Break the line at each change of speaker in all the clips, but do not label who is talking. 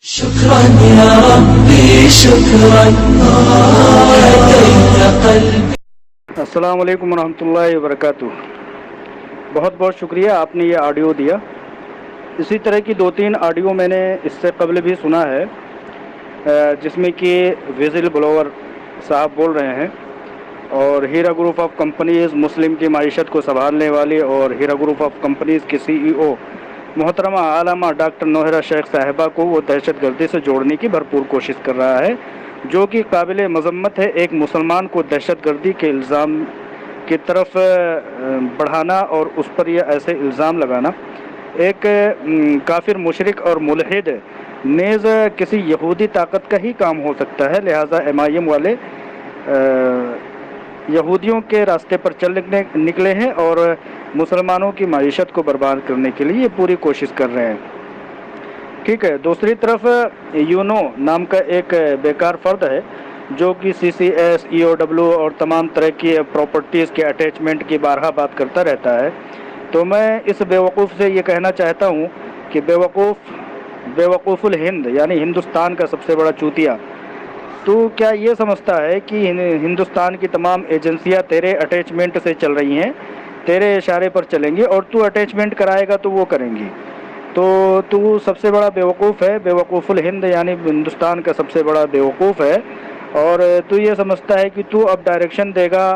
شكرا يا ربي شكرا هديت قلبي.
السلام علیکم ورحمۃ اللہ وبرکاتہ. بہت بہت شکریہ آپ نے یہ آڈیو دیا. اسی طرح کی 2-3 آڈیو میں نے اس سے قبل بھی سنا ہے جس میں کہ وزل بلوور صاحب بول رہے ہیں اور ہیرا گروپ آف کمپنیز مسلم کی معیشت کو سنبھالنے والی اور ہیرا گروپ آف کمپنیز کی CEO محترمہ علامہ ڈاکٹر نوہرہ شیخ صاحبہ کو وہ دہشت گردی سے جوڑنے کی بھرپور کوشش کر رہا ہے جو کہ قابل مذمت ہے. ایک مسلمان کو دہشت گردی کے الزام کی طرف بڑھانا اور اس پر یہ ایسے الزام لگانا ایک کافر مشرک اور ملحد نیز کسی یہودی طاقت کا ہی کام ہو سکتا ہے. لہٰذا MIM والے یہودیوں کے راستے پر چل نکلے ہیں اور مسلمانوں کی معیشت کو برباد کرنے کے لیے یہ پوری کوشش کر رہے ہیں. ٹھیک ہے. دوسری طرف یونو نام کا ایک بیکار فرد ہے جو کہ CCS EOW اور تمام طرح کی پراپرٹیز کے اٹیچمنٹ کی بارہا بات کرتا رہتا ہے. تو میں اس بیوقوف سے یہ کہنا چاہتا ہوں کہ بیوقوف الہند یعنی ہندوستان کا سب سے بڑا چوتیا، تو کیا یہ سمجھتا ہے کہ ہندوستان کی تمام ایجنسیاں تیرے اٹیچمنٹ سے چل رہی ہیں، تیرے اشارے پر چلیں گی اور تو اٹیچمنٹ کرائے گا تو وہ کریں گی؟ تو سب سے بڑا بیوقوف ہے. بیوقوف الہند یعنی ہندوستان کا سب سے بڑا بیوقوف ہے اور تو یہ سمجھتا ہے کہ تو اب ڈائریکشن دے گا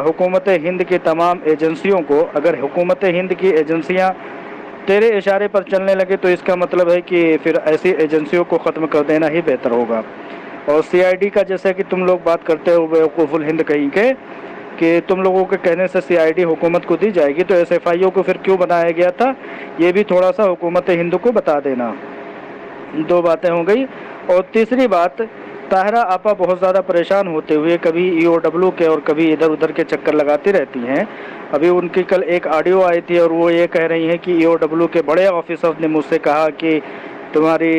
حکومت ہند کی تمام ایجنسیوں کو. اگر حکومت ہند کی ایجنسیاں تیرے اشارے پر چلنے لگے تو اس کا مطلب ہے کہ پھر ایسی ایجنسیوں کو ختم کر دینا ہی بہتر ہوگا. اور CID کا جیسے کہ تم لوگ بات کرتے ہو بیوقوف الہند کہیں کے کہ تم لوگوں کے کہنے سے CID حکومت کو دی جائے گی تو SFIO کو پھر کیوں بنایا گیا تھا یہ بھی تھوڑا سا حکومت ہند کو بتا دینا. 2 باتیں ہو گئی. اور تیسری بات، طاہرہ آپا بہت زیادہ پریشان ہوتے ہوئے کبھی EOW کے اور کبھی ادھر ادھر کے چکر لگاتی رہتی ہیں. ابھی ان کی کل ایک آڈیو آئی تھی اور وہ یہ کہہ رہی ہیں کہ EOW کے بڑے آفیسر نے مجھ سے کہا کہ تمہاری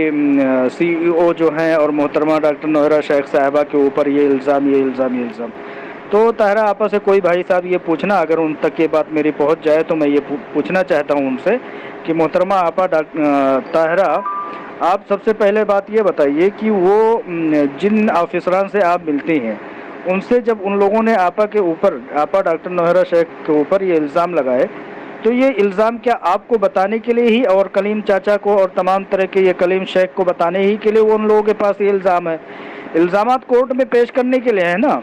CEO جو ہیں اور محترمہ ڈاکٹر نوہرہ شیخ صاحبہ کے اوپر یہ الزام. تو طاہرہ آپا سے کوئی بھائی صاحب یہ پوچھنا، اگر ان تک یہ بات میری پہنچ جائے تو میں یہ پوچھنا چاہتا ہوں ان سے کہ محترمہ آپا طاہرہ، آپ سب سے پہلے بات یہ بتائیے کہ وہ جن آفیسران سے آپ ملتی ہیں ان سے جب ان لوگوں نے آپا ڈاکٹر نوہرہ شیخ کے اوپر یہ الزام لگائے تو یہ الزام کیا آپ کو بتانے کے لیے ہی اور کلیم چاچا کو اور تمام طرح کے یہ کلیم شیخ کو بتانے ہی کے لیے وہ ان لوگوں کے پاس یہ الزام ہے؟ الزامات کورٹ میں پیش کرنے کے لیے ہے نا.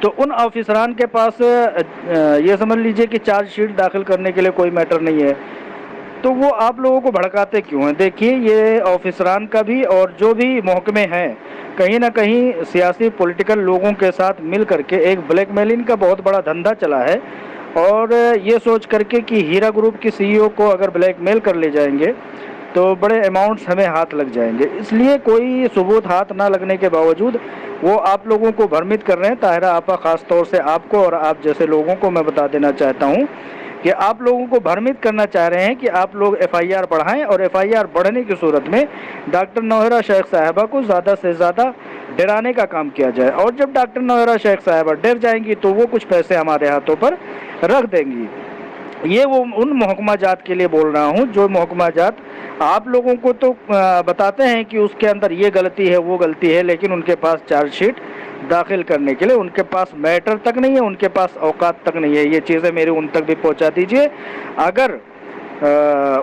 تو ان آفیسران کے پاس یہ سمجھ لیجئے کہ چارج شیٹ داخل کرنے کے لیے کوئی میٹر نہیں ہے. تو وہ آپ لوگوں کو بھڑکاتے کیوں ہیں؟ دیکھیے یہ آفیسران کا بھی اور جو بھی محکمے ہیں کہیں نہ کہیں سیاسی پولیٹیکل لوگوں کے ساتھ مل کر کے ایک بلیک میلنگ کا بہت بڑا دھندا چلا ہے. اور یہ سوچ کر کے کہ ہیرا گروپ کی CEO کو اگر بلیک میل کر لے جائیں گے تو بڑے اماؤنٹس ہمیں ہاتھ لگ جائیں گے، اس لیے کوئی ثبوت ہاتھ نہ لگنے کے باوجود وہ آپ لوگوں کو بھرمت کر رہے ہیں. طاہرہ آپا خاص طور سے آپ کو اور آپ جیسے لوگوں کو میں بتا دینا چاہتا ہوں کہ آپ لوگوں کو بھرمت کرنا چاہ رہے ہیں کہ آپ لوگ FIR بڑھائیں اور FIR بڑھنے کی صورت میں ڈاکٹر نوہرہ شیخ صاحبہ کو زیادہ سے زیادہ ڈرانے کا کام کیا جائے. اور جب ڈاکٹر نوہرہ شیخ صاحبہ ڈر جائیں گی تو وہ کچھ پیسے ہمارے ہاتھوں پر رکھ دیں گی. یہ وہ ان محکمہ جات کے لیے بول رہا ہوں جو محکمہ جات آپ لوگوں کو تو بتاتے ہیں کہ اس کے اندر یہ غلطی ہے وہ غلطی ہے، لیکن ان کے پاس چارج شیٹ داخل کرنے کے لیے ان کے پاس میٹر تک نہیں ہے، ان کے پاس اوقات تک نہیں ہے. یہ چیزیں میری ان تک بھی پہنچا دیجئے. اگر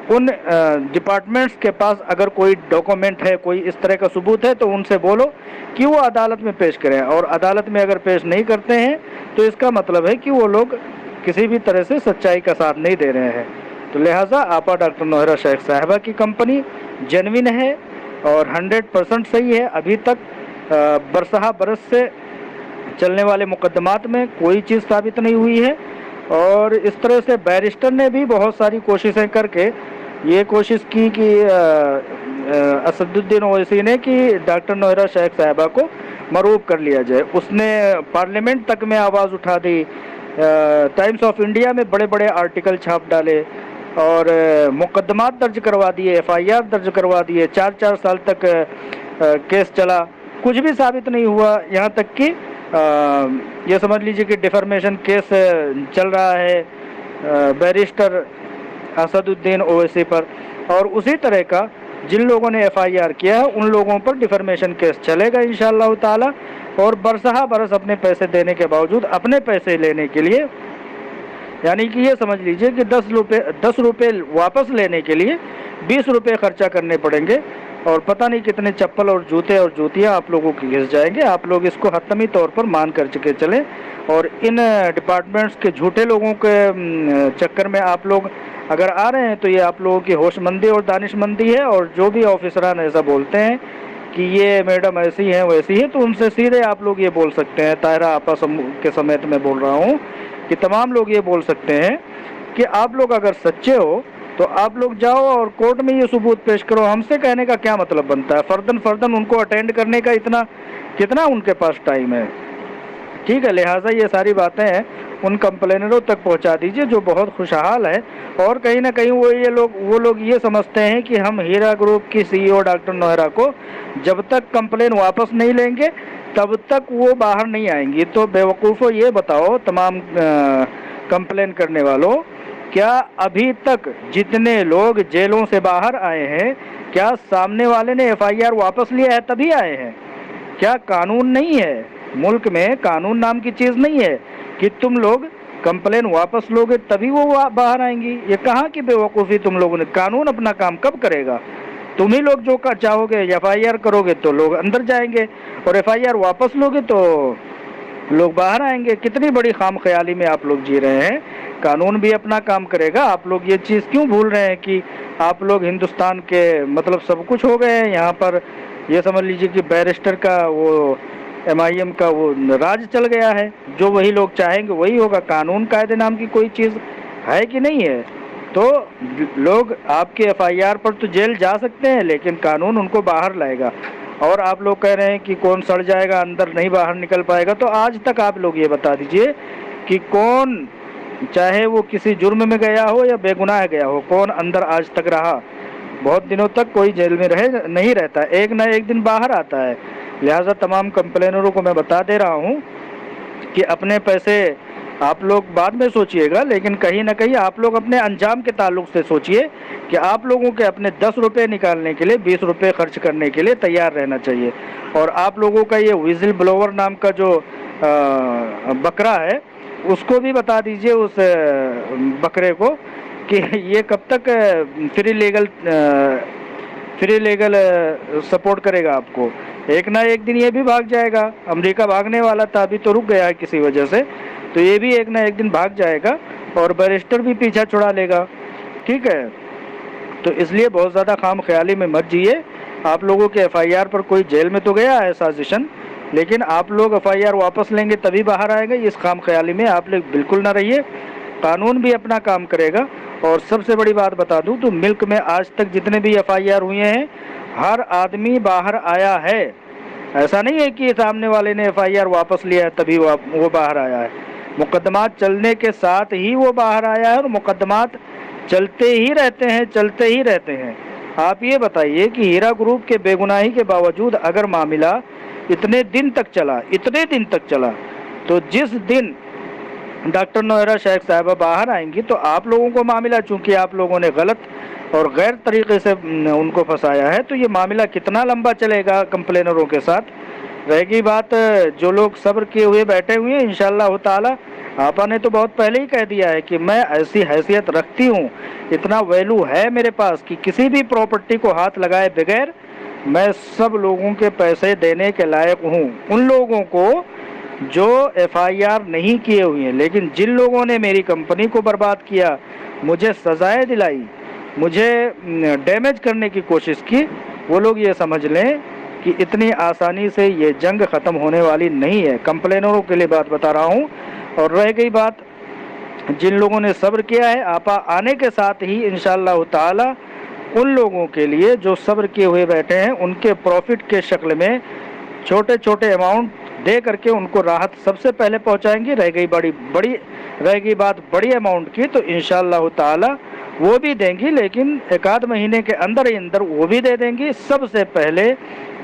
ان ڈپارٹمنٹس کے پاس اگر کوئی ڈاکومنٹ ہے، کوئی اس طرح کا ثبوت ہے تو ان سے بولو کہ وہ عدالت میں پیش کریں. اور عدالت میں اگر پیش نہیں کرتے ہیں تو اس کا مطلب ہے کہ وہ لوگ کسی بھی طرح سے سچائی کا ساتھ نہیں دے رہے ہیں. تو لہٰذا آپا ڈاکٹر نوہرہ شیخ صاحبہ کی کمپنی جینوین ہے اور 100% صحیح ہے. ابھی تک برسہ برس سے چلنے والے مقدمات میں کوئی چیز ثابت نہیں ہوئی ہے. اور اس طرح سے بیرسٹر نے بھی بہت ساری کوششیں کر کے یہ کوشش کی کہ اسد الدین اویسی نے کہ ڈاکٹر نوہرہ شیخ صاحبہ کو مرعوب کر لیا جائے. اس نے پارلیمنٹ تک میں آواز اٹھا دی، ٹائمز آف انڈیا میں بڑے بڑے آرٹیکل چھاپ ڈالے اور مقدمات درج کروا دیے، FIR درج کروا دیے. 4 سال تک کیس چلا، کچھ بھی ثابت نہیں ہوا. یہاں تک کہ یہ سمجھ لیجئے کہ ڈیفرمیشن کیس چل رہا ہے بیرسٹر اسد الدین اویسی پر. اور اسی طرح کا جن لوگوں نے FIR کیا ہے ان لوگوں پر ڈیفرمیشن کیس چلے گا انشاءاللہ تعالی، اور برسہ برس اپنے پیسے دینے کے باوجود اپنے پیسے لینے کے لیے، یعنی کہ یہ سمجھ لیجئے کہ 10 روپے واپس لینے کے لیے 20 روپے خرچہ کرنے پڑیں گے، اور پتہ نہیں کتنے چپل اور جوتے اور جوتیاں آپ لوگوں کی گھس جائیں گے۔ آپ لوگ اس کو حتمی طور پر مان کر کے چلیں، اور ان ڈپارٹمنٹس کے جھوٹے لوگوں کے چکر میں آپ لوگ اگر آ رہے ہیں تو یہ آپ لوگوں کی ہوش مندی اور دانش مندی ہے، اور جو بھی آفیسران ایسا بولتے ہیں کہ یہ میڈم ایسی ہیں ویسی ہے، تو ان سے سیدھے آپ لوگ یہ بول سکتے ہیں، طاہرہ آپا کے سمیت میں بول رہا ہوں کہ تمام لوگ یہ بول سکتے ہیں کہ آپ لوگ اگر سچے ہو تو آپ لوگ جاؤ اور کورٹ میں یہ ثبوت پیش کرو۔ ہم سے کہنے کا کیا مطلب بنتا ہے؟ فردن ان کو اٹینڈ کرنے کا کتنا ان کے پاس ٹائم ہے؟ ٹھیک ہے، لہٰذا یہ ساری باتیں ان کمپلینروں تک پہنچا دیجئے جو بہت خوشحال ہے، اور کہیں نہ کہیں وہ لوگ یہ سمجھتے ہیں کہ ہم ہیرا گروپ کی CEO ڈاکٹر نوحرا کو جب تک کمپلین واپس نہیں لیں گے تب تک وہ باہر نہیں آئیں گی۔ تو بیوقوفو یہ بتاؤ تمام کمپلین کرنے والوں، کیا ابھی تک جتنے لوگ جیلوں سے باہر آئے ہیں کیا سامنے والے نے FIR واپس لیا ہے تبھی آئے ہیں؟ کیا قانون نہیں ہے ملک میں؟ قانون نام کی چیز نہیں ہے کہ تم لوگ کمپلین واپس لوگے تبھی وہ باہر آئیں گی؟ یہ کہاں کی بیوقوفی تم لوگوں نے؟ قانون اپنا کام کب کرے گا؟ تم ہی لوگ جو چاہو گے FIR کرو گے تو لوگ اندر جائیں گے، اور FIR واپس لوگے تو لوگ باہر آئیں گے۔ کتنی بڑی خام خیالی میں آپ لوگ جی رہے ہیں۔ قانون بھی اپنا کام کرے گا۔ آپ لوگ یہ چیز کیوں بھول رہے ہیں کہ آپ لوگ ہندوستان کے مطلب سب کچھ ہو گئے ہیں؟ یہاں پر یہ سمجھ لیجئے کہ بیرسٹر کا وہ MIM کا وہ راج چل گیا ہے، جو وہی لوگ چاہیں گے وہی ہوگا۔ قانون قاعدے نام کی کوئی چیز ہے کہ نہیں ہے؟ تو لوگ آپ کے FIR پر تو جیل جا سکتے ہیں لیکن قانون ان کو باہر لائے گا۔ اور آپ لوگ کہہ رہے ہیں کہ کون سڑ جائے گا اندر نہیں باہر نکل پائے گا، تو آج تک آپ لوگ یہ بتا دیجئے کہ کون، چاہے وہ کسی جرم میں گیا ہو یا بے گناہ گیا ہو، کون اندر آج تک رہا؟ بہت دنوں تک کوئی جیل میں نہیں رہتا، ایک نہ ایک دن باہر آتا ہے۔ لہٰذا تمام کمپلینروں کو میں بتا دے رہا ہوں کہ اپنے پیسے آپ لوگ بعد میں سوچئے گا، لیکن کہیں نہ کہیں آپ لوگ اپنے انجام کے تعلق سے سوچئے کہ آپ لوگوں کے اپنے 10 روپے نکالنے کے لیے 20 روپے خرچ کرنے کے لیے تیار رہنا چاہیے۔ اور آپ لوگوں کا یہ وزل بلوور نام کا جو بکرا ہے اس کو بھی بتا دیجئے، اس بکرے کو، کہ یہ کب تک فری لیگل سپورٹ کرے گا آپ کو؟ ایک نہ ایک دن یہ بھی بھاگ جائے گا۔ امریکہ بھاگنے والا تھا، ابھی تو رک گیا ہے کسی وجہ سے، تو یہ بھی ایک نہ ایک دن بھاگ جائے گا، اور بیرسٹر بھی پیچھا چھڑا لے گا۔ ٹھیک ہے، تو اس لیے بہت زیادہ خام خیالی میں مت جیے۔ آپ لوگوں کے FIR پر کوئی جیل میں تو گیا ہے سازشن، لیکن آپ لوگ FIR واپس لیں گے تبھی باہر آئے گا، اس خام خیالی میں آپ لوگ بالکل نہ رہیے۔ قانون بھی اپنا کام کرے گا۔ اور سب سے بڑی بات بتا دوں تو ملک میں آج تک جتنے بھی FIR ہوئے ہیں ہر آدمی باہر آیا ہے۔ ایسا نہیں ہے کہ سامنے والے نے FIR واپس لیا ہے تبھی وہ باہر آیا ہے۔ مقدمات چلنے کے ساتھ ہی وہ باہر آیا ہے، اور مقدمات چلتے ہی رہتے ہیں۔ آپ یہ بتائیے کہ ہیرا گروپ کے بے گناہی کے باوجود اگر معاملہ اتنے دن تک چلا تو جس دن ڈاکٹر نوحرا شیخ صاحبہ باہر آئیں گی تو آپ لوگوں کو معاملہ، چونکہ آپ لوگوں نے غلط اور غیر طریقے سے ان کو پھنسایا ہے، تو یہ معاملہ کتنا لمبا چلے گا کمپلینروں کے ساتھ؟ رہ گئی بات جو لوگ صبر کیے ہوئے بیٹھے ہوئے ہیں، انشاءاللہ تعالی آپا نے تو بہت پہلے ہی کہہ دیا ہے کہ میں ایسی حیثیت رکھتی ہوں، اتنا ویلو ہے میرے پاس کہ کسی بھی پراپرٹی کو ہاتھ لگائے بغیر میں سب لوگوں کے پیسے دینے کے لائق ہوں۔ ان لوگوں کو جو FIR نہیں کیے ہوئے ہیں، لیکن جن لوگوں نے میری کمپنی کو برباد کیا، مجھے سزائیں دلائی، مجھے ڈیمیج کرنے کی کوشش کی، وہ لوگ یہ سمجھ لیں کہ اتنی آسانی سے یہ جنگ ختم ہونے والی نہیں ہے۔ کمپلینروں کے لیے بات بتا رہا ہوں۔ اور رہ گئی بات جن لوگوں نے صبر کیا ہے، آپا آنے کے ساتھ ہی انشاءاللہ تعالی ان لوگوں کے لیے جو صبر کیے ہوئے بیٹھے ہیں ان کے پروفٹ کے شکل میں چھوٹے چھوٹے اماؤنٹ دے کر کے ان کو راحت سب سے پہلے پہنچائیں گے۔ رہ گئی بات بڑی اماؤنٹ کی تو انشاءاللہ تعالی وہ بھی دیں گی، لیکن ایک آدھ مہینے کے اندر ہی اندر وہ بھی دے دیں گی۔ سب سے پہلے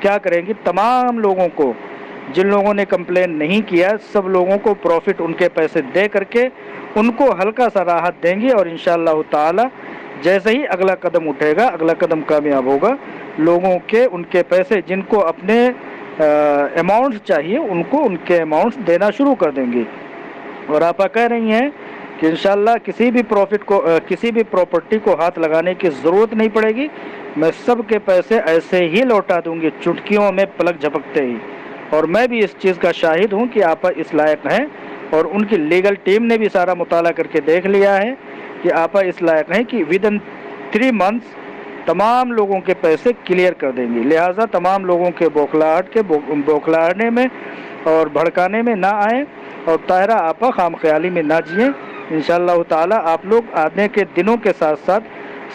کیا کریں گی، تمام لوگوں کو جن لوگوں نے کمپلین نہیں کیا سب لوگوں کو پروفٹ ان کے پیسے دے کر کے ان کو ہلکا سا راحت دیں گی، اور انشاءاللہ تعالی جیسے ہی اگلا قدم اٹھے گا، اگلا قدم کامیاب ہوگا، لوگوں کے ان کے پیسے جن کو اپنے اماؤنٹس چاہیے ان کو ان کے اماؤنٹس دینا شروع کر دیں گے۔ اور آپا کہہ رہی ہیں کہ انشاءاللہ کسی بھی کسی بھی پراپرٹی کو ہاتھ لگانے کی ضرورت نہیں پڑے گی، میں سب کے پیسے ایسے ہی لوٹا دوں گی چٹکیوں میں پلک جھپکتے ہی۔ اور میں بھی اس چیز کا شاہد ہوں کہ آپا اس لائق ہیں، اور ان کی لیگل ٹیم نے بھی سارا مطالعہ کر کے دیکھ لیا ہے کہ آپا اس لائق ہیں کہ ودن 3 months تمام لوگوں کے پیسے کلیئر کر دیں گی۔ لہٰذا تمام لوگوں کے بوکھلانے میں اور بھڑکانے میں نہ آئیں، اور طاہرہ آپا خام خیالی میں نہ جئیں۔ انشاءاللہ تعالی آپ لوگ آنے کے دنوں کے ساتھ ساتھ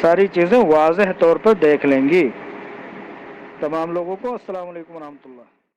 ساری چیزیں واضح طور پر دیکھ لیں گی۔ تمام لوگوں کو السلام علیکم ورحمۃ اللہ۔